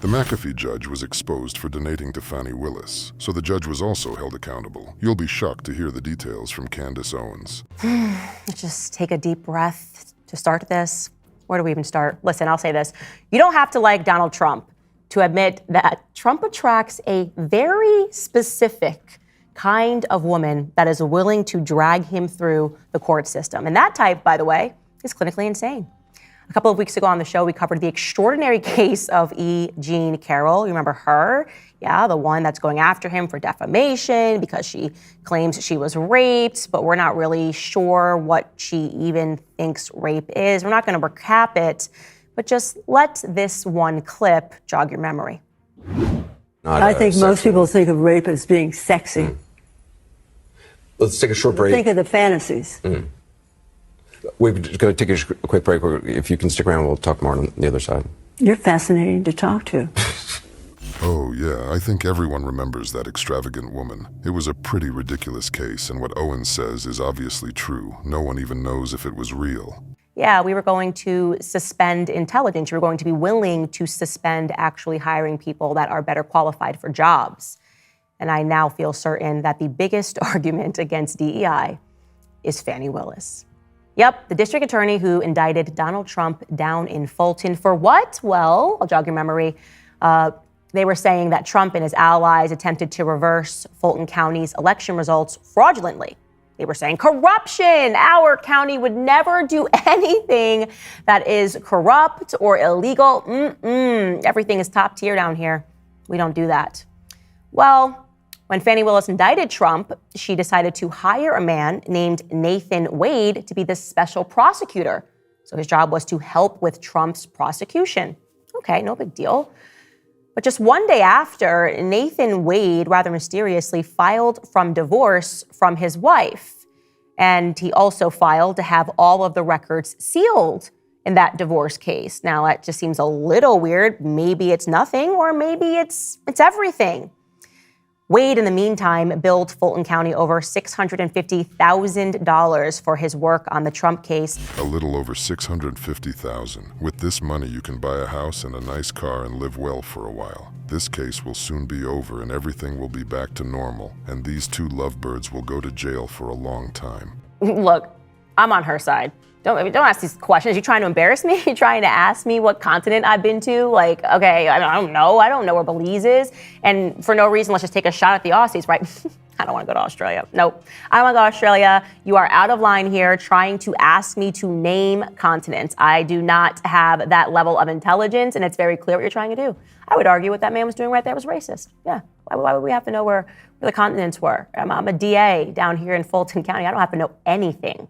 The McAfee judge was exposed for donating to Fani Willis, so the judge was also held accountable. You'll be shocked to hear the details from Candace Owens. Just take a deep breath to start this. Where do we even start? Listen, I'll say this. You don't have to like Donald Trump to admit that Trump attracts a very specific kind of woman that is willing to drag him through the court system. And that type, by the way, is clinically insane. A couple of weeks ago on the show, we covered the extraordinary case of E. Jean Carroll. You remember her? Yeah, the one that's going after him for defamation because she claims she was raped, but we're not really sure what she even thinks rape is. We're not going to recap it, but just let this one clip jog your memory. I think most people think of rape as being sexy. Let's take a short break. Think of the fantasies. We're going to take a quick break. If you can stick around, we'll talk more on the other side. You're fascinating to talk to. Oh, yeah, I think everyone remembers that extravagant woman. It was a pretty ridiculous case, and what Owens says is obviously true. No one even knows if it was real. Yeah, we were going to suspend intelligence. We were going to be willing to suspend actually hiring people that are better qualified for jobs. And I now feel certain that the biggest argument against DEI is Fani Willis. Yep, the district attorney who indicted Donald Trump down in Fulton for what? Well, I'll jog your memory. They were saying that Trump and his allies attempted to reverse Fulton County's election results fraudulently. They were saying corruption. Our county would never do anything that is corrupt or illegal. Everything is top tier down here. We don't do that. Well, when Fani Willis indicted Trump, she decided to hire a man named Nathan Wade to be the special prosecutor. So his job was to help with Trump's prosecution. Okay, no big deal. But just one day after, Nathan Wade, rather mysteriously, filed for divorce from his wife. And he also filed to have all of the records sealed in that divorce case. Now, that just seems a little weird. Maybe it's nothing, or maybe it's everything. Wade, in the meantime, billed Fulton County over $650,000 for his work on the Trump case. A little over $650,000. With this money, you can buy a house and a nice car and live well for a while. This case will soon be over and everything will be back to normal. And these two lovebirds will go to jail for a long time. Look, I'm on her side. Don't ask these questions. You trying to embarrass me? You trying to ask me what continent I've been to? Like, okay, I don't know. I don't know where Belize is. And for no reason, let's just take a shot at the Aussies, right? I don't want to go to Australia. Nope. I don't want to go to Australia. You are out of line here trying to ask me to name continents. I do not have that level of intelligence, and it's very clear what you're trying to do. I would argue what that man was doing right there was racist. Yeah. Why would we have to know where the continents were? I'm a DA down here in Fulton County. I don't have to know anything.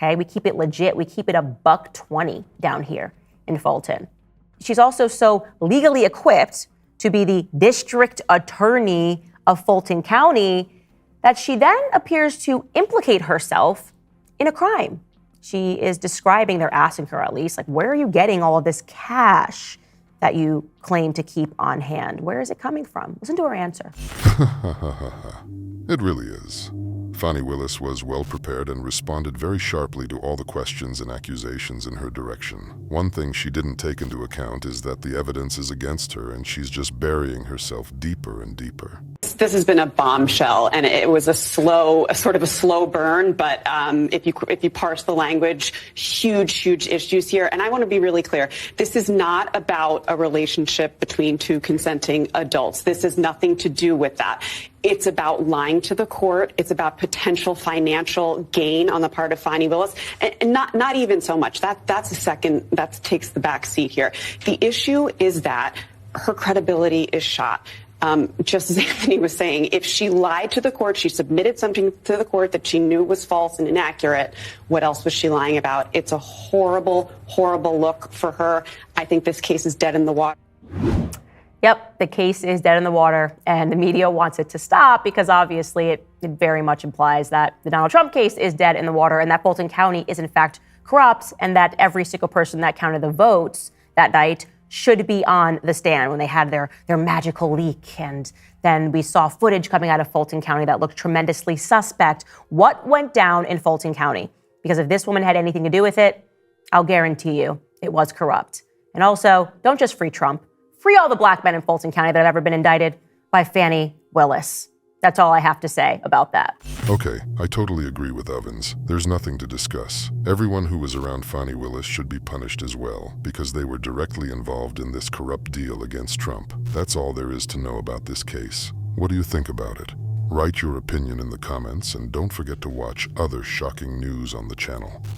Okay, we keep it legit. We keep it $120 down here in Fulton. She's also so legally equipped to be the district attorney of Fulton County that she then appears to implicate herself in a crime. She is describing, they're asking her at least, like, where are you getting all of this cash that you claim to keep on hand? Where is it coming from? Listen to her answer. It really is. Fani Willis was well prepared and responded very sharply to all the questions and accusations in her direction. One thing she didn't take into account is that the evidence is against her and she's just burying herself deeper and deeper. This has been a bombshell, and it was a sort of a slow burn. But if you parse the language, huge issues here. And I want to be really clear: this is not about a relationship between two consenting adults. This has nothing to do with that. It's about lying to the court. It's about potential financial gain on the part of Fani Willis, and not even so much. That's a second. That takes the back seat here. The issue is that her credibility is shot. Just as Anthony was saying, if she lied to the court, she submitted something to the court that she knew was false and inaccurate, what else was she lying about? It's a horrible look for her. I think this case is dead in the water. Yep, the case is dead in the water, and the media wants it to stop because obviously it very much implies that the Donald Trump case is dead in the water and that Fulton County is in fact corrupt and that every single person that counted the votes that night should be on the stand when they had their magical leak. And then we saw footage coming out of Fulton County that looked tremendously suspect. What went down in Fulton County? Because if this woman had anything to do with it, I'll guarantee you it was corrupt. And also, don't just free Trump, Free all the black men in Fulton County that have ever been indicted by Fani Willis. That's all I have to say about that. Okay, I totally agree with Owens. There's nothing to discuss. Everyone who was around Fani Willis should be punished as well, because they were directly involved in this corrupt deal against Trump. That's all there is to know about this case. What do you think about it? Write your opinion in the comments, and don't forget to watch other shocking news on the channel.